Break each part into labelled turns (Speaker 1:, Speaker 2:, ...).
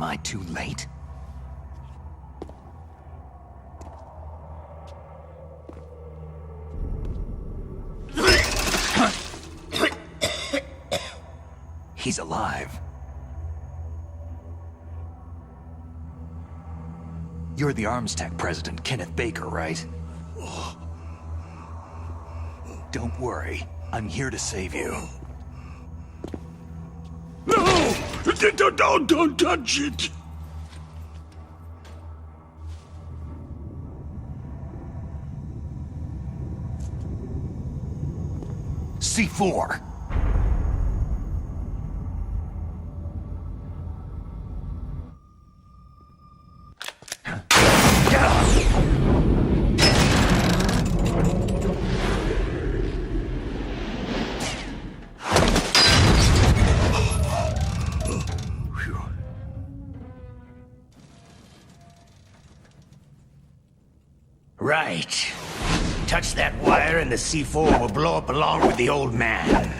Speaker 1: Am I too late? He's alive. You're the Arms Tech president, Kenneth Baker, right? Don't worry. I'm here to save you.
Speaker 2: No! Don't touch it!
Speaker 1: C4!
Speaker 3: Right. Touch that wire and the C4 will blow up along with the old man.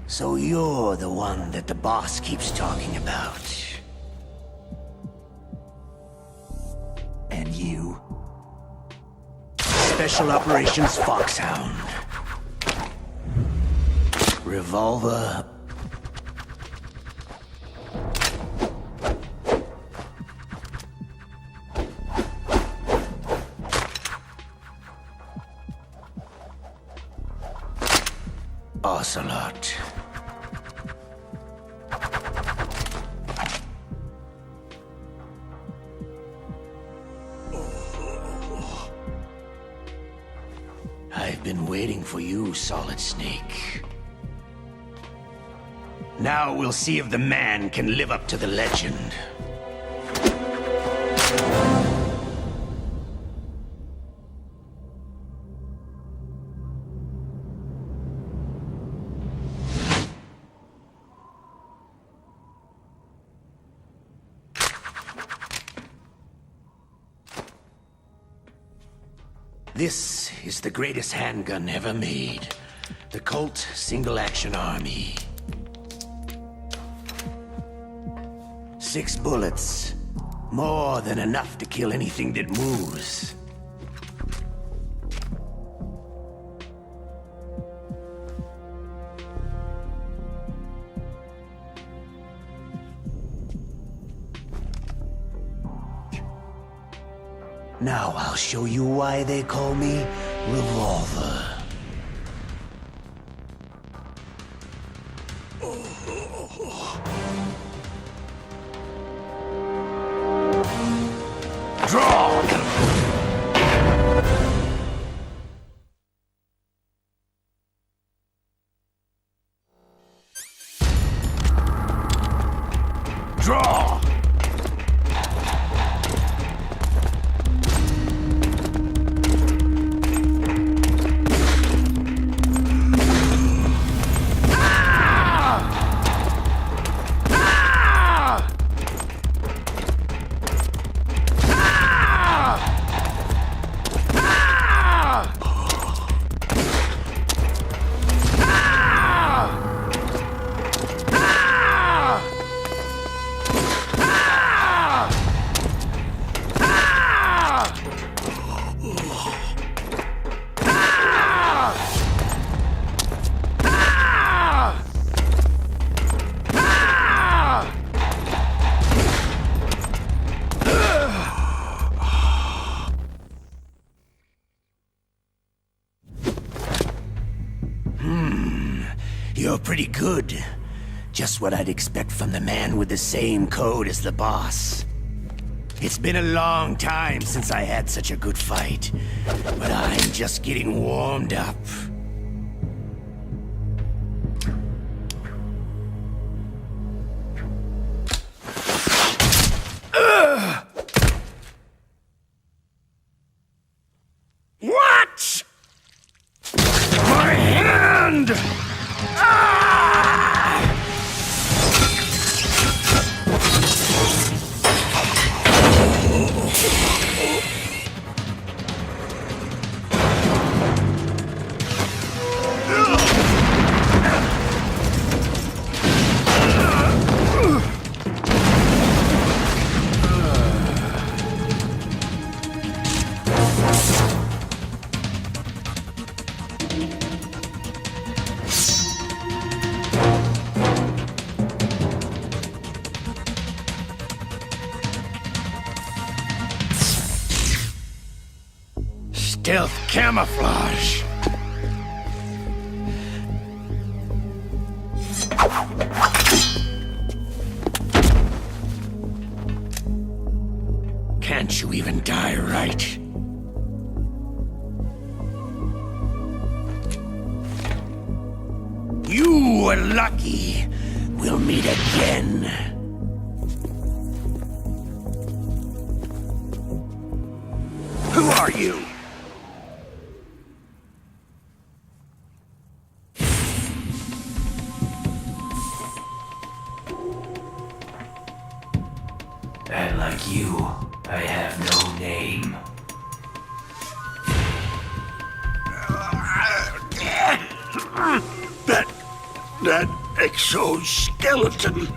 Speaker 3: So you're the one that the boss keeps talking about.
Speaker 1: And you?
Speaker 3: Special Operations Foxhound. Revolver. Ocelot. I've been waiting for you, Solid Snake. Now we'll see if the man can live up to the legend. This is the greatest handgun ever made. The Colt Single Action Army. 6 bullets. More than enough to kill anything that moves. Now I'll show you why they call me Revolver.
Speaker 2: Draw! Draw!
Speaker 3: You're pretty good. Just what I'd expect from the man with the same code as the boss. It's been a long time since I had such a good fight, but I'm just getting warmed up.
Speaker 2: What? My hand! Stealth camouflage. Can't you even die right? You were lucky. We'll meet again. Who are you?
Speaker 1: And like you, I have no name.
Speaker 2: That exoskeleton.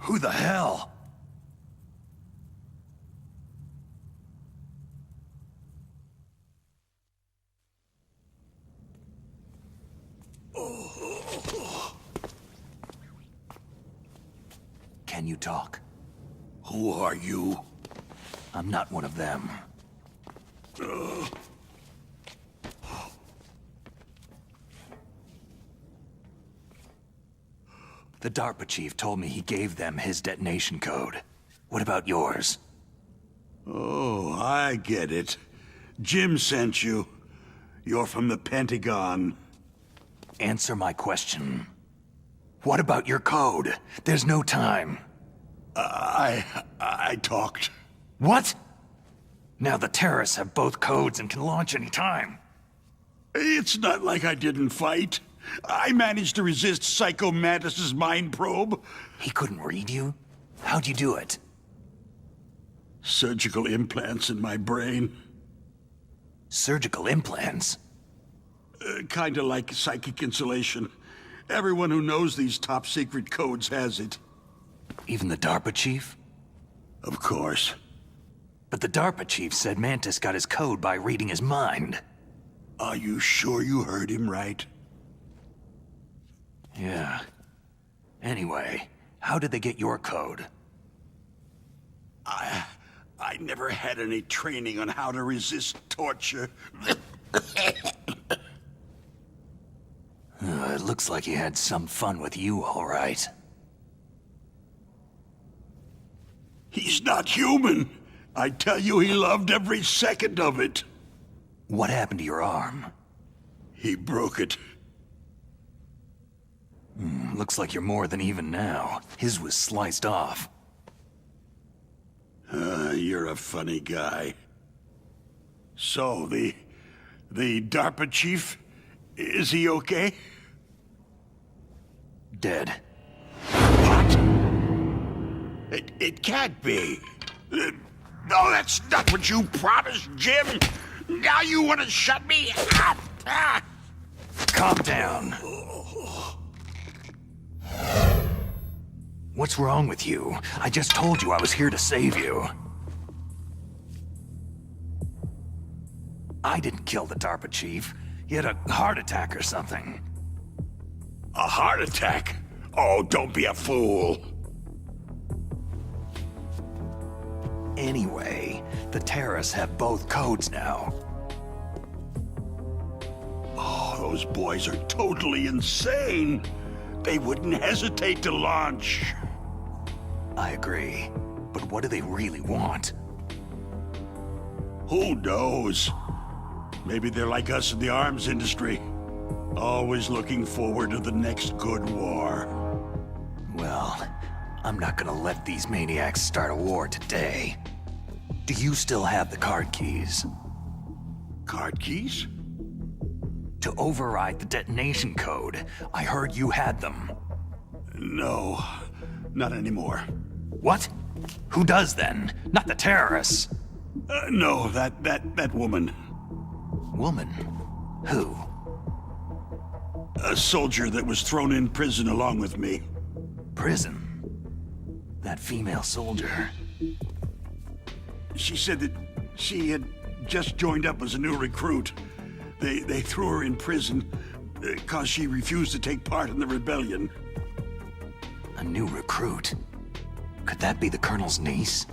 Speaker 1: Who the hell? Can you talk?
Speaker 2: Who are you?
Speaker 1: I'm not one of them. The DARPA chief told me he gave them his detonation code. What about yours?
Speaker 2: Oh, I get it. Jim sent you. You're from the Pentagon.
Speaker 1: Answer my question. What about your code? There's no time.
Speaker 2: I talked.
Speaker 1: What? Now the terrorists have both codes and can launch any time.
Speaker 2: It's not like I didn't fight. I managed to resist Psycho Mantis's mind probe.
Speaker 1: He couldn't read you? How'd you do it?
Speaker 2: Surgical implants in my brain.
Speaker 1: Surgical implants?
Speaker 2: Kinda like psychic insulation. Everyone who knows these top-secret codes has it.
Speaker 1: Even the DARPA chief?
Speaker 2: Of course.
Speaker 1: But the DARPA chief said Mantis got his code by reading his mind.
Speaker 2: Are you sure you heard him right?
Speaker 1: Yeah. Anyway, how did they get your code?
Speaker 2: I never had any training on how to resist torture.
Speaker 1: It looks like he had some fun with you, all right.
Speaker 2: He's not human. I tell you, he loved every second of it.
Speaker 1: What happened to your arm?
Speaker 2: He broke it.
Speaker 1: Looks like you're more than even now. His was sliced off.
Speaker 2: You're a funny guy. So, the DARPA chief, is he okay?
Speaker 1: Dead.
Speaker 2: What? It can't be. No, that's not what you promised, Jim. Now you want to shut me up?
Speaker 1: Calm down. What's wrong with you? I just told you I was here to save you. I didn't kill the DARPA chief. He had a heart attack or something.
Speaker 2: A heart attack? Oh, don't be a fool.
Speaker 1: Anyway, the terrorists have both codes now.
Speaker 2: Oh, those boys are totally insane. They wouldn't hesitate to launch.
Speaker 1: I agree. But what do they really want?
Speaker 2: Who knows? Maybe they're like us in the arms industry. Always looking forward to the next good war.
Speaker 1: Well, I'm not gonna let these maniacs start a war today. Do you still have the card keys?
Speaker 2: Card keys?
Speaker 1: To override the detonation code. I heard you had them.
Speaker 2: No, not anymore.
Speaker 1: What? Who does then? Not the terrorists.
Speaker 2: No, that woman.
Speaker 1: Woman? Who?
Speaker 2: A soldier that was thrown in prison along with me.
Speaker 1: Prison? That female soldier.
Speaker 2: She said that she had just joined up as a new recruit. They threw her in prison because she refused to take part in the rebellion.
Speaker 1: A new recruit? Could that be the Colonel's niece?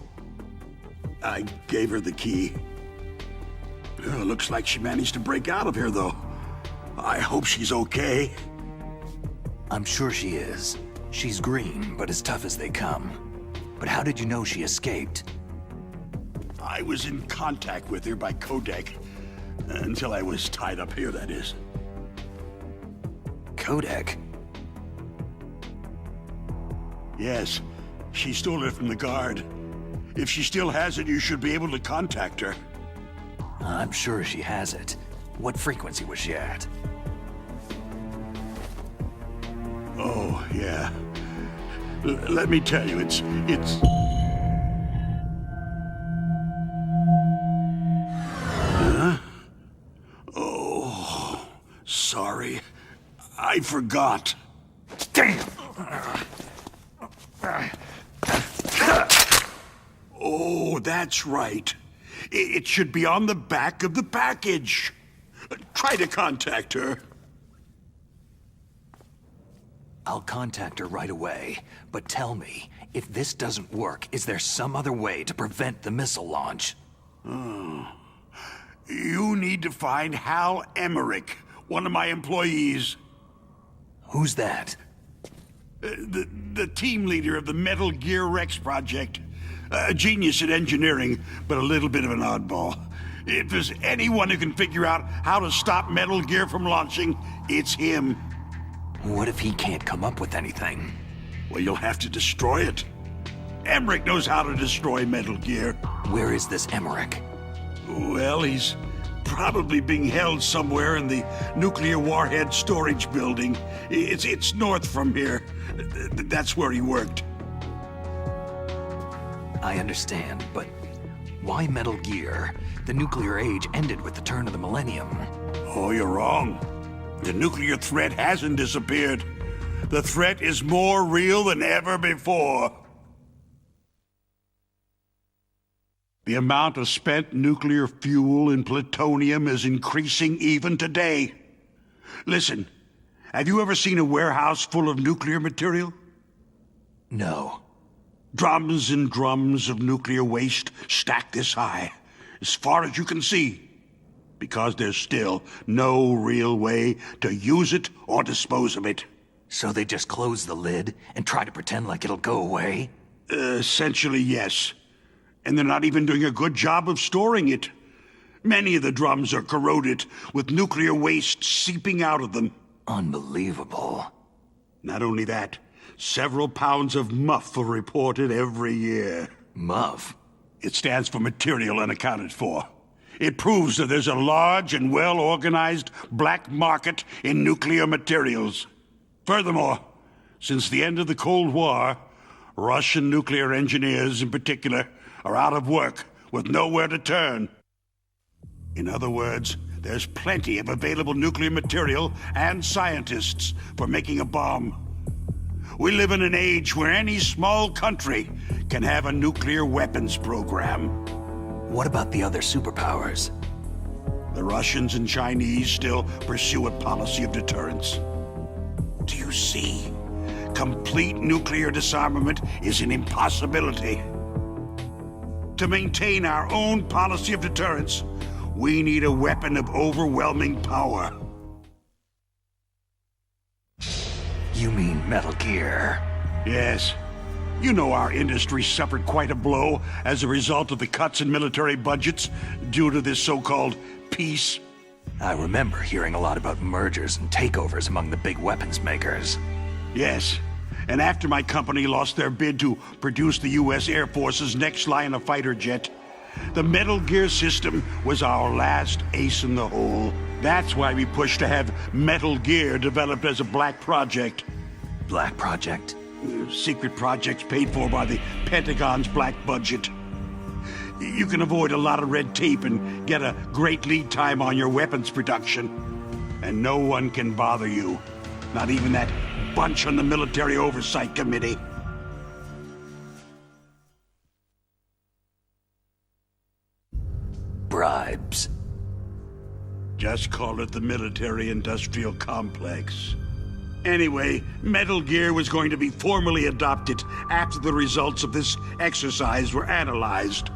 Speaker 2: I gave her the key. Looks like she managed to break out of here, though. I hope she's okay.
Speaker 1: I'm sure she is. She's green, but as tough as they come. But how did you know she escaped?
Speaker 2: I was in contact with her by codec. Until I was tied up here, that is.
Speaker 1: Codec?
Speaker 2: Yes, she stole it from the guard. If she still has it, you should be able to contact her.
Speaker 1: I'm sure she has it. What frequency was she at?
Speaker 2: Oh, yeah. Let me tell you, it's... Huh? Oh, sorry. I forgot.
Speaker 1: Damn!
Speaker 2: Oh, that's right. It should be on the back of the package. Try to contact her.
Speaker 1: I'll contact her right away, but tell me, if this doesn't work, is there some other way to prevent the missile launch?
Speaker 2: You need to find Hal Emmerich, one of my employees.
Speaker 1: Who's that?
Speaker 2: The team leader of the Metal Gear Rex project. A genius at engineering, but a little bit of an oddball. If there's anyone who can figure out how to stop Metal Gear from launching, it's him.
Speaker 1: What if he can't come up with anything?
Speaker 2: Well, you'll have to destroy it. Emmerich knows how to destroy Metal Gear.
Speaker 1: Where is this Emmerich?
Speaker 2: Well, he's probably being held somewhere in the nuclear warhead storage building. It's north from here. That's where he worked.
Speaker 1: I understand, but why Metal Gear? The nuclear age ended with the turn of the millennium.
Speaker 2: Oh, you're wrong. The nuclear threat hasn't disappeared. The threat is more real than ever before. The amount of spent nuclear fuel and plutonium is increasing even today. Listen, have you ever seen a warehouse full of nuclear material?
Speaker 1: No.
Speaker 2: Drums and drums of nuclear waste stacked this high, as far as you can see, because there's still no real way to use it or dispose of it.
Speaker 1: So they just close the lid and try to pretend like it'll go away?
Speaker 2: Essentially, yes. And they're not even doing a good job of storing it. Many of the drums are corroded, with nuclear waste seeping out of them.
Speaker 1: Unbelievable.
Speaker 2: Not only that, several pounds of MUF are reported every year.
Speaker 1: MUF?
Speaker 2: It stands for Material Unaccounted For. It proves that there's a large and well-organized black market in nuclear materials. Furthermore, since the end of the Cold War, Russian nuclear engineers in particular are out of work with nowhere to turn. In other words, there's plenty of available nuclear material and scientists for making a bomb. We live in an age where any small country can have a nuclear weapons program.
Speaker 1: What about the other superpowers?
Speaker 2: The Russians and Chinese still pursue a policy of deterrence. Do you see? Complete nuclear disarmament is an impossibility. To maintain our own policy of deterrence, we need a weapon of overwhelming power.
Speaker 1: You mean Metal Gear?
Speaker 2: Yes. You know our industry suffered quite a blow as a result of the cuts in military budgets due to this so-called peace.
Speaker 1: I remember hearing a lot about mergers and takeovers among the big weapons makers.
Speaker 2: Yes. And after my company lost their bid to produce the U.S. Air Force's next line of fighter jet, the Metal Gear system was our last ace in the hole. That's why we pushed to have Metal Gear developed as a black project.
Speaker 1: Black Project?
Speaker 2: Secret projects paid for by the Pentagon's black budget. You can avoid a lot of red tape and get a great lead time on your weapons production. And no one can bother you. Not even that bunch on the Military Oversight Committee.
Speaker 1: Bribes.
Speaker 2: Just call it the military-industrial complex. Anyway, Metal Gear was going to be formally adopted after the results of this exercise were analyzed.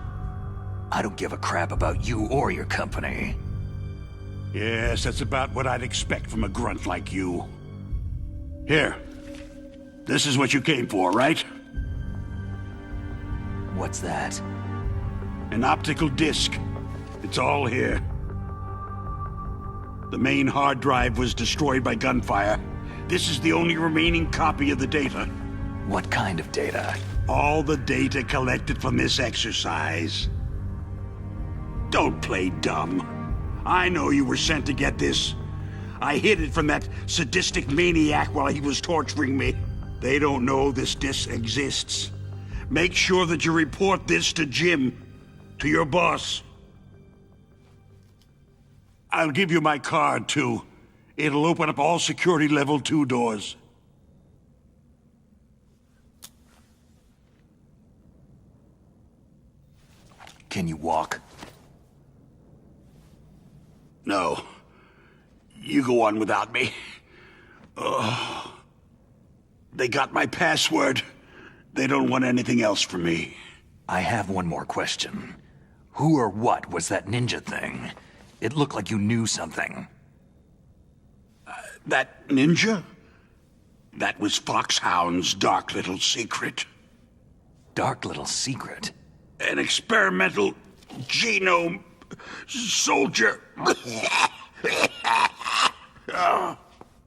Speaker 1: I don't give a crap about you or your company.
Speaker 2: Yes, that's about what I'd expect from a grunt like you. Here. This is what you came for, right?
Speaker 1: What's that?
Speaker 2: An optical disc. It's all here. The main hard drive was destroyed by gunfire. This is the only remaining copy of the data.
Speaker 1: What kind of data?
Speaker 2: All the data collected from this exercise. Don't play dumb. I know you were sent to get this. I hid it from that sadistic maniac while he was torturing me. They don't know this disc exists. Make sure that you report this to Jim, to your boss. I'll give you my card, too. It'll open up all security level 2 doors.
Speaker 1: Can you walk?
Speaker 2: No. You go on without me. They got my password. They don't want anything else from me.
Speaker 1: I have one more question. Who or what was that ninja thing? It looked like you knew something.
Speaker 2: That ninja? That was Foxhound's dark little secret.
Speaker 1: Dark little secret.
Speaker 2: An experimental genome soldier.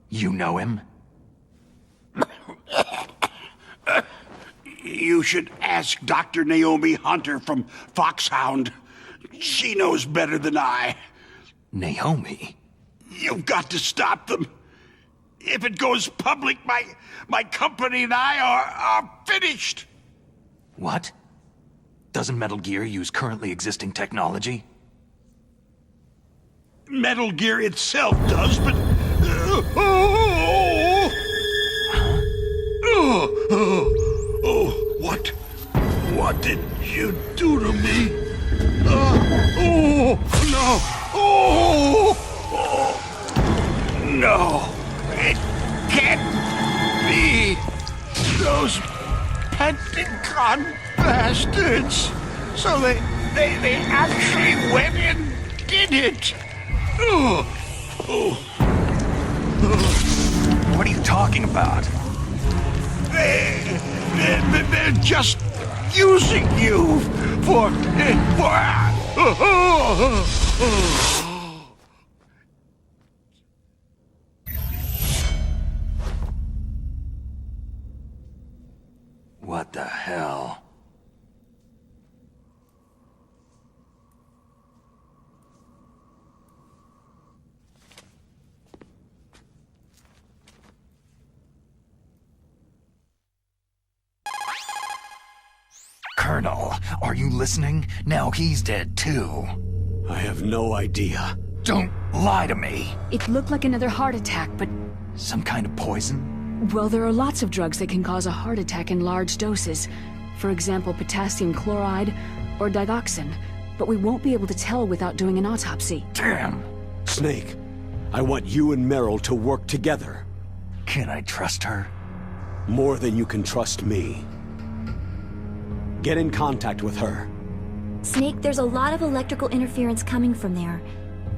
Speaker 1: You know him?
Speaker 2: You should ask Dr. Naomi Hunter from Foxhound. She knows better than I.
Speaker 1: Naomi?
Speaker 2: You've got to stop them. If it goes public, my company and I are finished.
Speaker 1: What? Doesn't Metal Gear use currently existing technology?
Speaker 2: Metal Gear itself does, but... What? What did you do to me? No! No! It can't be! Those Pentagon bastards! So they actually went and did it!
Speaker 1: What are you talking about?
Speaker 2: They're just using you for...
Speaker 1: What the hell? Colonel, are you listening? Now he's dead too.
Speaker 3: I have no idea.
Speaker 1: Don't lie to me.
Speaker 4: It looked like another heart attack, but...
Speaker 1: Some kind of poison?
Speaker 4: Well, there are lots of drugs that can cause a heart attack in large doses. For example, potassium chloride or digoxin. But we won't be able to tell without doing an autopsy.
Speaker 1: Damn.
Speaker 5: Snake, I want you and Meryl to work together.
Speaker 1: Can I trust her?
Speaker 5: More than you can trust me. Get in contact with her.
Speaker 6: Snake, there's a lot of electrical interference coming from there.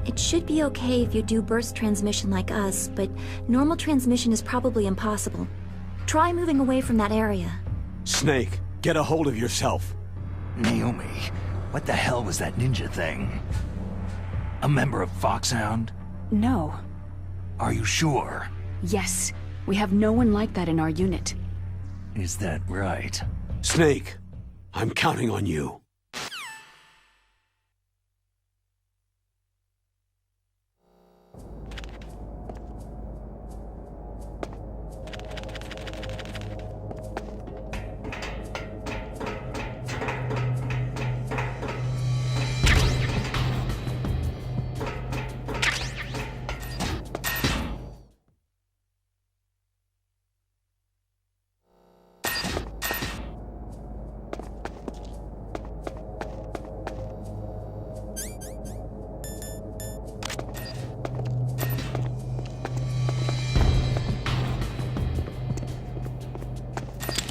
Speaker 6: It should be okay if you do burst transmission like us, but normal transmission is probably impossible. Try moving away from that area.
Speaker 5: Snake, get a hold of yourself.
Speaker 1: Naomi, what the hell was that ninja thing? A member of Foxhound?
Speaker 4: No.
Speaker 1: Are you sure?
Speaker 4: Yes. We have no one like that in our unit.
Speaker 1: Is that right?
Speaker 5: Snake, I'm counting on you.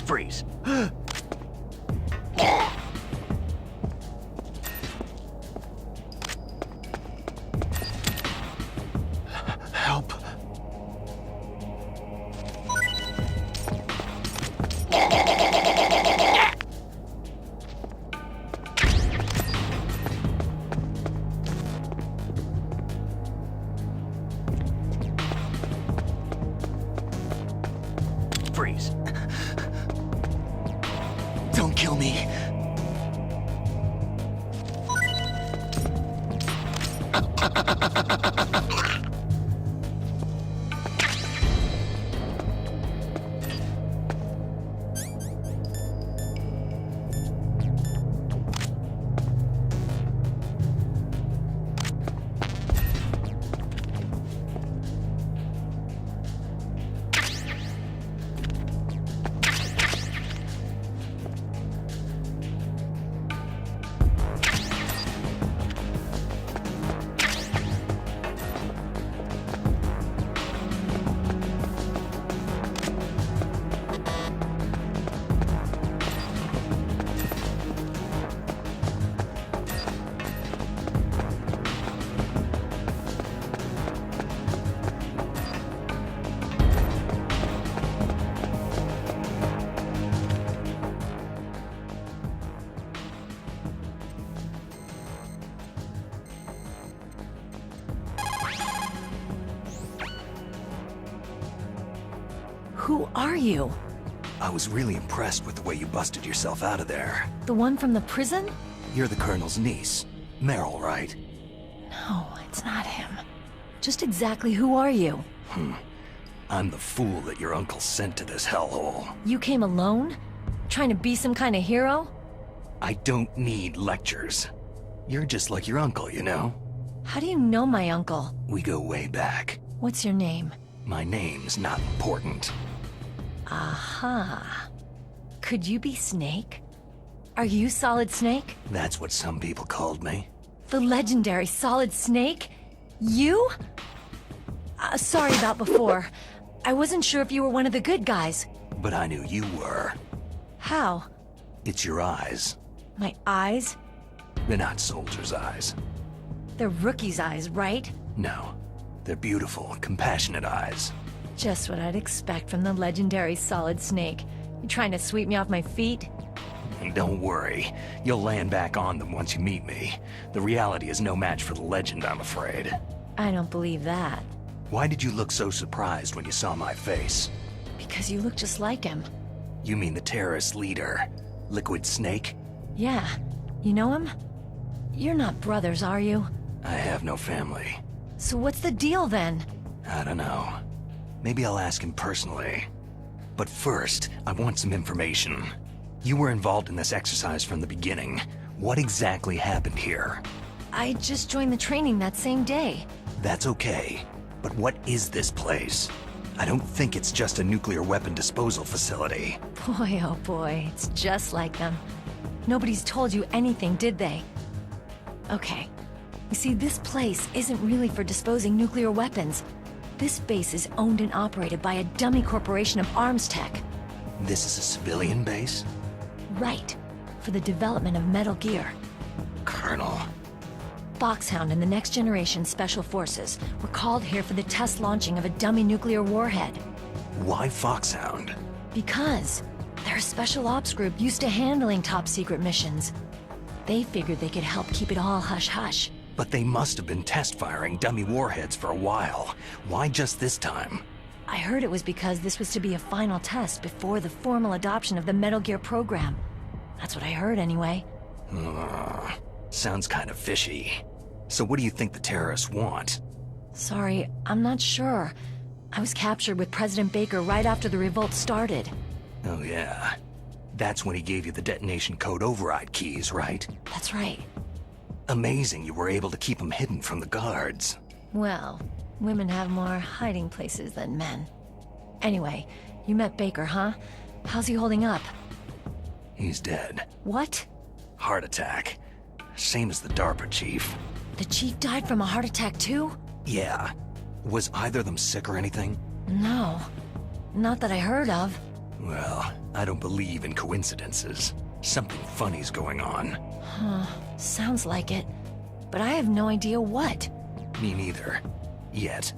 Speaker 1: Freeze.
Speaker 5: Help.
Speaker 1: Freeze. Don't kill me.
Speaker 7: Who are you?
Speaker 1: I was really impressed with the way you busted yourself out of there.
Speaker 7: The one from the prison?
Speaker 1: You're the Colonel's niece. Meryl, right?
Speaker 7: No, it's not him. Just exactly who are you?
Speaker 1: I'm the fool that your uncle sent to this hellhole.
Speaker 7: You came alone? Trying to be some kind of hero?
Speaker 1: I don't need lectures. You're just like your uncle, you know?
Speaker 7: How do you know my uncle?
Speaker 1: We go way back.
Speaker 7: What's your name?
Speaker 1: My name's not important.
Speaker 7: Aha. Could you be Snake? Are you Solid Snake?
Speaker 1: That's what some people called me.
Speaker 7: The legendary Solid Snake? You? Sorry about before. I wasn't sure if you were one of the good guys.
Speaker 1: But I knew you were.
Speaker 7: How?
Speaker 1: It's your eyes.
Speaker 7: My eyes?
Speaker 1: They're not soldiers' eyes.
Speaker 7: They're rookie's eyes, right?
Speaker 1: No. They're beautiful, compassionate eyes.
Speaker 7: Just what I'd expect from the legendary Solid Snake. You trying to sweep me off my feet?
Speaker 1: And don't worry, you'll land back on them once you meet me. The reality is no match for the legend, I'm afraid.
Speaker 7: I don't believe that.
Speaker 1: Why did you look so surprised when you saw my face?
Speaker 7: Because you look just like him.
Speaker 1: You mean the terrorist leader, Liquid Snake?
Speaker 7: Yeah. You know him? You're not brothers, are you?
Speaker 1: I have no family.
Speaker 7: So what's the deal then?
Speaker 1: I don't know. Maybe I'll ask him personally. But first, I want some information. You were involved in this exercise from the beginning. What exactly happened here?
Speaker 7: I just joined the training that same day.
Speaker 1: That's okay. But what is this place? I don't think it's just a nuclear weapon disposal facility.
Speaker 7: Boy, oh boy, it's just like them. Nobody's told you anything, did they? Okay. You see, this place isn't really for disposing nuclear weapons. This base is owned and operated by a dummy corporation of arms tech.
Speaker 1: This is a civilian base?
Speaker 7: Right. For the development of Metal Gear.
Speaker 1: Colonel.
Speaker 7: Foxhound and the Next Generation Special Forces were called here for the test launching of a dummy nuclear warhead.
Speaker 1: Why Foxhound?
Speaker 7: Because they're a special ops group used to handling top-secret missions. They figured they could help keep it all hush-hush.
Speaker 1: But they must have been test-firing dummy warheads for a while. Why just this time?
Speaker 7: I heard it was because this was to be a final test before the formal adoption of the Metal Gear program. That's what I heard anyway.
Speaker 1: Sounds kind of fishy. So what do you think the terrorists want?
Speaker 7: Sorry, I'm not sure. I was captured with President Baker right after the revolt started.
Speaker 1: Oh yeah. That's when he gave you the detonation code override keys, right?
Speaker 7: That's right.
Speaker 1: Amazing you were able to keep them hidden from the guards.
Speaker 7: Well, women have more hiding places than men. Anyway, you met Baker, huh? How's he holding up?
Speaker 1: He's dead.
Speaker 7: What?
Speaker 1: Heart attack. Same as the DARPA chief.
Speaker 7: The chief died from a heart attack too?
Speaker 1: Yeah. Was either of them sick or anything?
Speaker 7: No. Not that I heard of.
Speaker 1: Well, I don't believe in coincidences. Something funny's going on.
Speaker 7: Huh. Sounds like it. But I have no idea what.
Speaker 1: Me neither. Yet.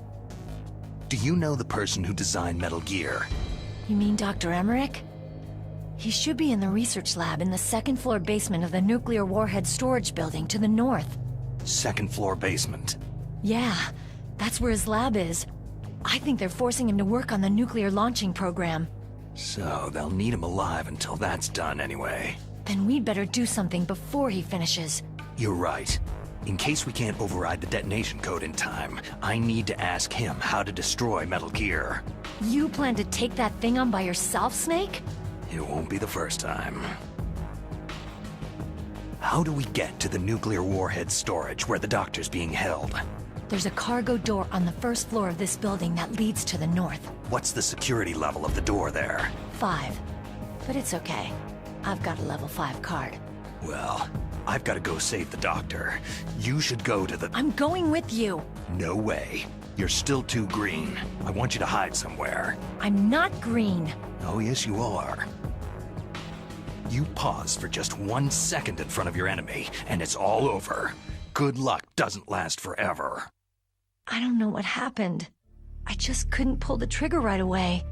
Speaker 1: Do you know the person who designed Metal Gear?
Speaker 7: You mean Dr. Emmerich? He should be in the research lab in the second-floor basement of the nuclear warhead storage building to the north.
Speaker 1: Second floor basement.
Speaker 7: Yeah, that's where his lab is. I think they're forcing him to work on the nuclear launching program.
Speaker 1: So they'll need him alive until that's done anyway.
Speaker 7: Then we'd better do something before he finishes.
Speaker 1: You're right. In case we can't override the detonation code in time, I need to ask him how to destroy Metal Gear.
Speaker 7: You plan to take that thing on by yourself, Snake?
Speaker 1: It won't be the first time. How do we get to the nuclear warhead storage where the doctor's being held?
Speaker 7: There's a cargo door on the first floor of this building that leads to the north.
Speaker 1: What's the security level of the door there?
Speaker 7: 5. But it's okay. I've got a level 5 card.
Speaker 1: Well, I've got to go save the doctor. You should go to the...
Speaker 7: I'm going with you!
Speaker 1: No way. You're still too green. I want you to hide somewhere.
Speaker 7: I'm not green.
Speaker 1: Oh, yes, you are. You pause for just 1 second in front of your enemy, and it's all over. Good luck doesn't last forever.
Speaker 7: I don't know what happened. I just couldn't pull the trigger right away.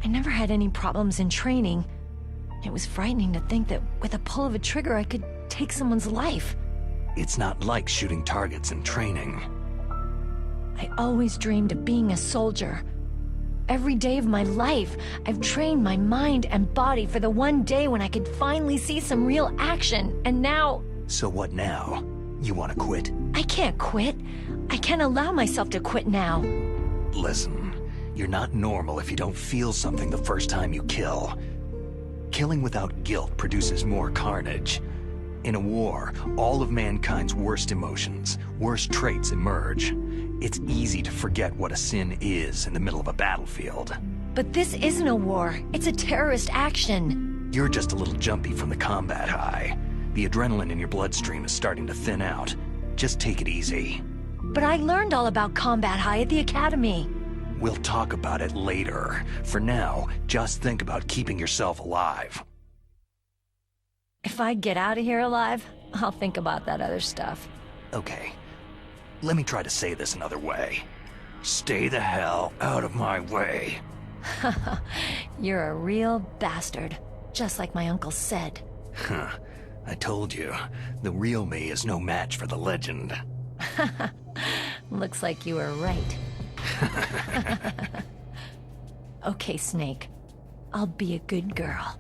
Speaker 7: I never had any problems in training. It was frightening to think that with a pull of a trigger I could take someone's life.
Speaker 1: It's not like shooting targets in training.
Speaker 7: I always dreamed of being a soldier. Every day of my life, I've trained my mind and body for the one day when I could finally see some real action, and now...
Speaker 1: So what now? You want to quit?
Speaker 7: I can't quit. I can't allow myself to quit now.
Speaker 1: Listen, you're not normal if you don't feel something the first time you kill. Killing without guilt produces more carnage. In a war, all of mankind's worst emotions, worst traits emerge. It's easy to forget what a sin is in the middle of a battlefield.
Speaker 7: But this isn't a war. It's a terrorist action.
Speaker 1: You're just a little jumpy from the combat high. The adrenaline in your bloodstream is starting to thin out. Just take it easy.
Speaker 7: But I learned all about combat high at the academy.
Speaker 1: We'll talk about it later. For now, just think about keeping yourself alive.
Speaker 7: If I get out of here alive, I'll think about that other stuff.
Speaker 1: Okay. Let me try to say this another way. Stay the hell out of my way.
Speaker 7: You're a real bastard, just like my uncle said.
Speaker 1: Huh. I told you, the real me is no match for the legend.
Speaker 7: Looks like you were right. Okay, Snake. I'll be a good girl.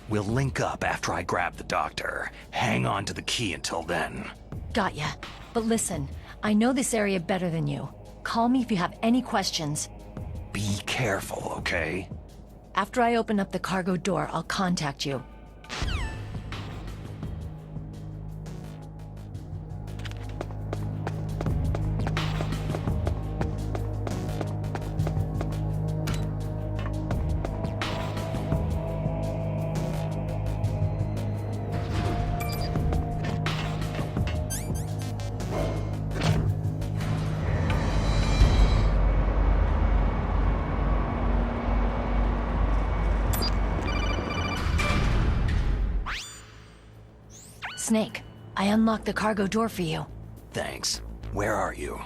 Speaker 1: We'll link up after I grab the doctor. Hang on to the key until then.
Speaker 7: Got ya. But listen, I know this area better than you. Call me if you have any questions.
Speaker 1: Be careful, okay?
Speaker 7: After I open up the cargo door, I'll contact you. Snake, I unlocked the cargo door for you.
Speaker 1: Thanks. Where are you?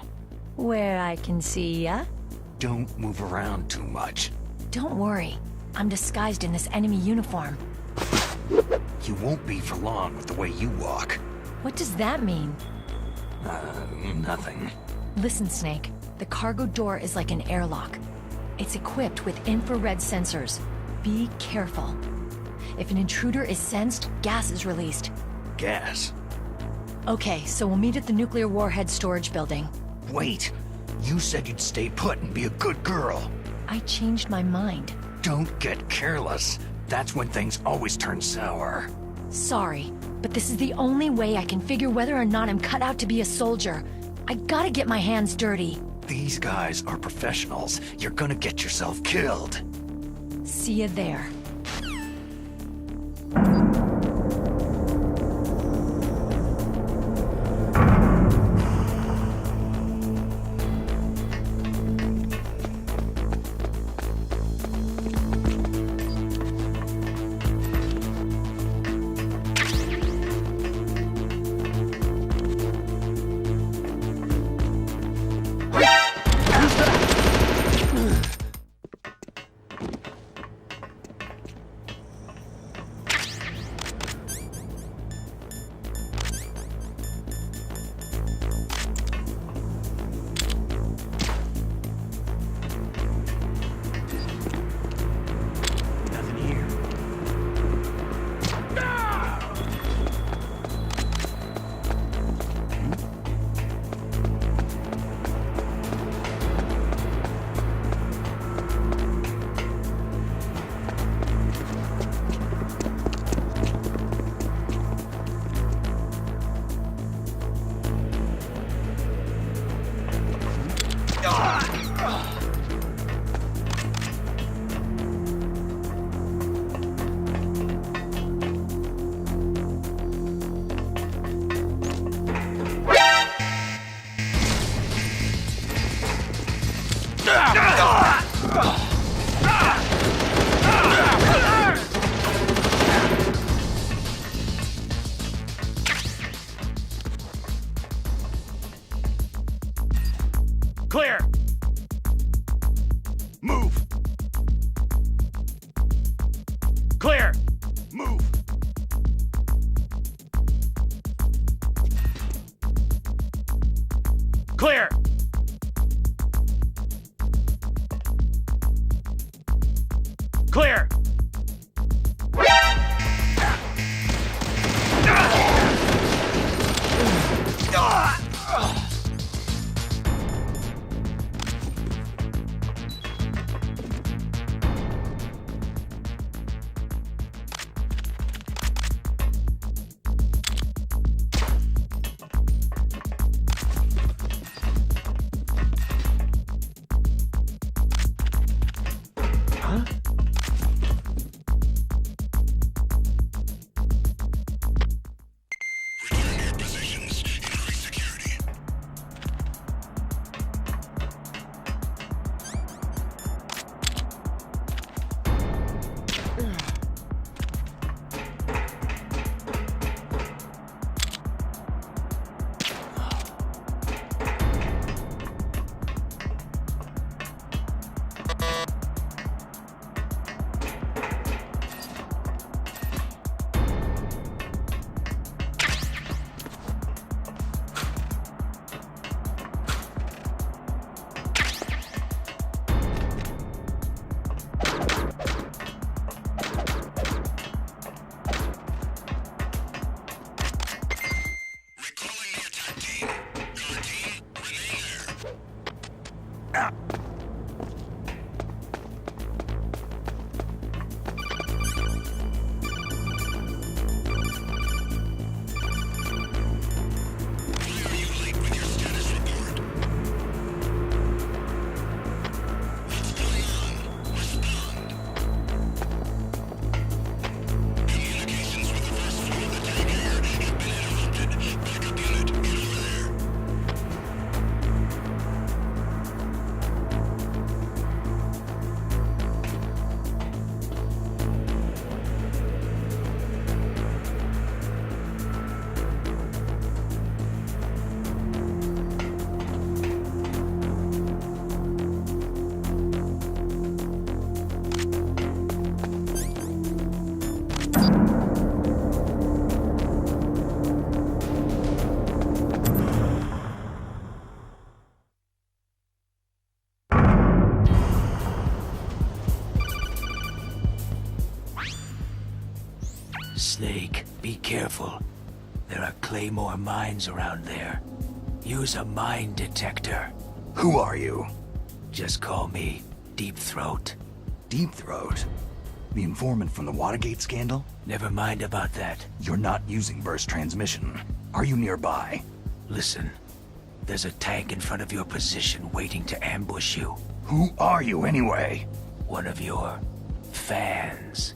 Speaker 7: Where I can see ya?
Speaker 1: Don't move around too much.
Speaker 7: Don't worry. I'm disguised in this enemy uniform.
Speaker 1: You won't be for long with the way you walk.
Speaker 7: What does that mean?
Speaker 1: Nothing.
Speaker 7: Listen, Snake. The cargo door is like an airlock. It's equipped with infrared sensors. Be careful. If an intruder is sensed, gas is released.
Speaker 1: Gas?
Speaker 7: Okay, so we'll meet at the nuclear warhead storage building.
Speaker 1: Wait! You said you'd stay put and be a good girl.
Speaker 7: I changed my mind.
Speaker 1: Don't get careless. That's when things always turn sour.
Speaker 7: Sorry, but this is the only way I can figure whether or not I'm cut out to be a soldier. I gotta get my hands dirty.
Speaker 1: These guys are professionals. You're gonna get yourself killed.
Speaker 7: See you there.
Speaker 2: Clear! Move! Clear! Move! Clear!
Speaker 8: Clear!
Speaker 3: Snake, be careful. There are Claymore mines around there. Use a mine detector.
Speaker 1: Who are you?
Speaker 3: Just call me Deep Throat.
Speaker 1: Deep Throat? The informant from the Watergate scandal?
Speaker 3: Never mind about that.
Speaker 1: You're not using burst transmission. Are you nearby?
Speaker 3: Listen, there's a tank in front of your position waiting to ambush you.
Speaker 1: Who are you anyway?
Speaker 3: One of your fans.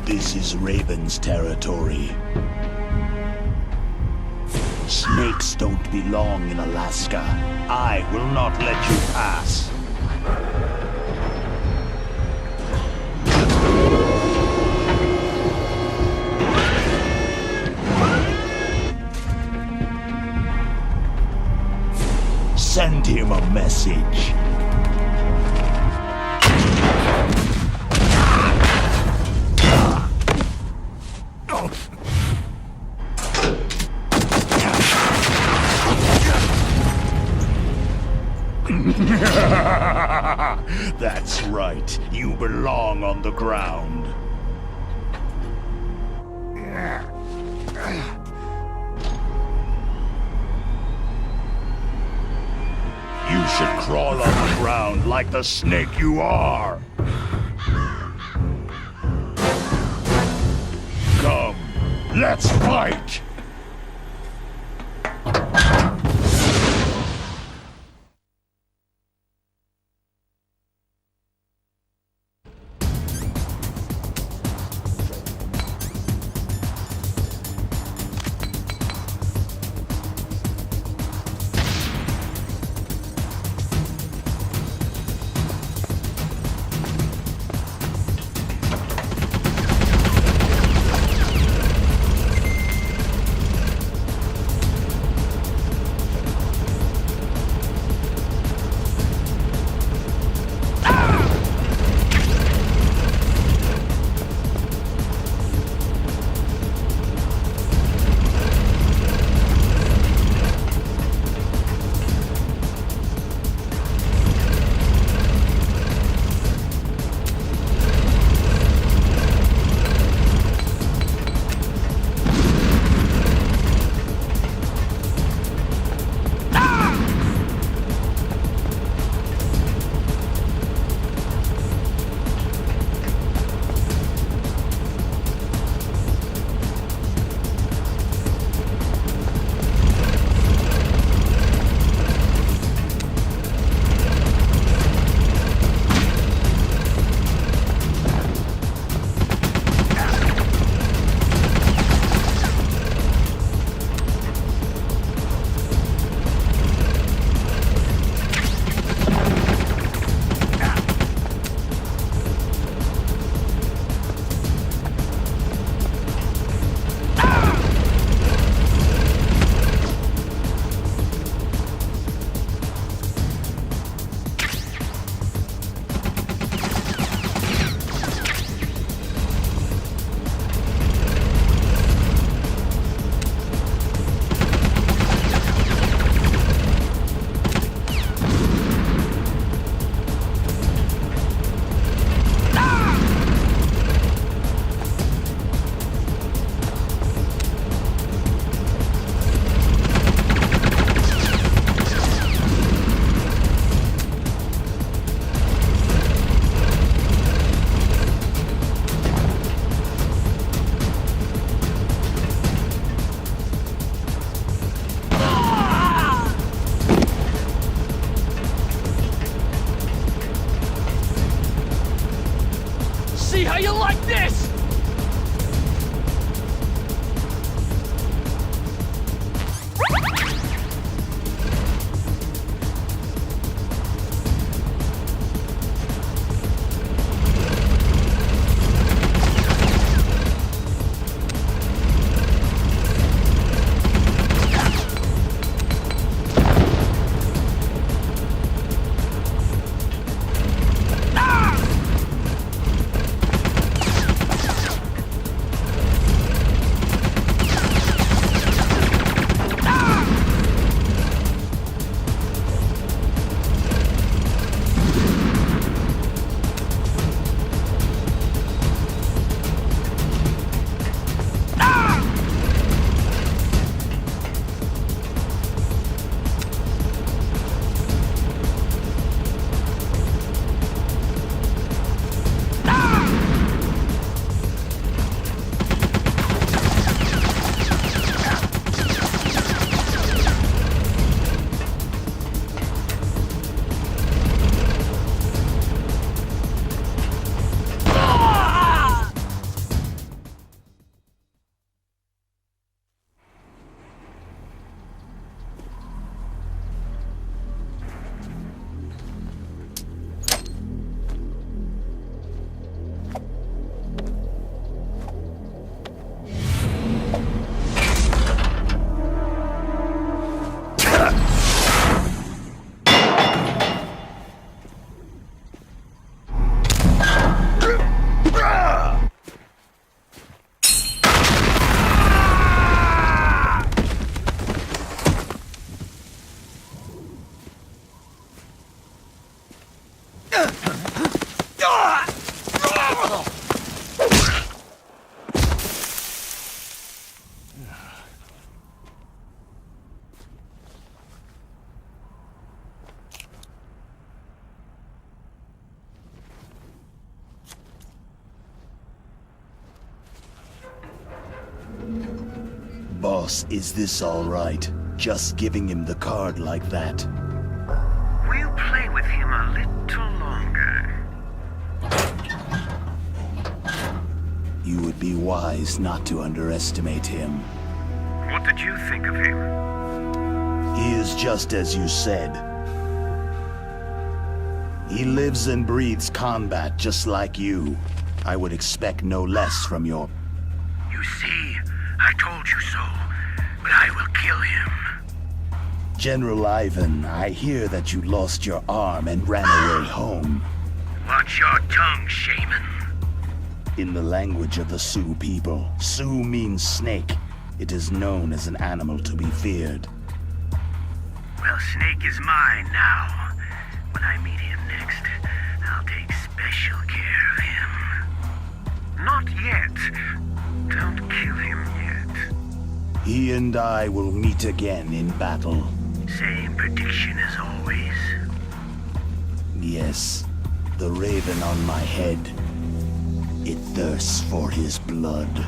Speaker 9: This is Raven's territory. Snakes don't belong in Alaska. I will not let you pass. Send him a message. That's right. You belong on the ground. should crawl on the ground like the snake you are. Come, let's fight! Boss, is this all right? Just giving him the card like that?
Speaker 8: We'll play with him a little longer.
Speaker 9: You would be wise not to underestimate him.
Speaker 8: What did you think of him?
Speaker 9: He is just as you said. He lives and breathes combat just like you. I would expect no less from your...
Speaker 8: You see, I told you so, but I will kill him.
Speaker 9: General Ivan, I hear that you lost your arm and ran away home.
Speaker 8: Watch your tongue, shaman.
Speaker 9: In the language of the Sioux people, Sioux means snake. It is known as an animal to be feared.
Speaker 8: Well, Snake is mine now. When I meet him next, I'll take special care of him. Not yet. Don't kill him yet.
Speaker 9: He and I will meet again in battle.
Speaker 8: Same prediction as always.
Speaker 9: Yes, the raven on my head. It thirsts for his blood.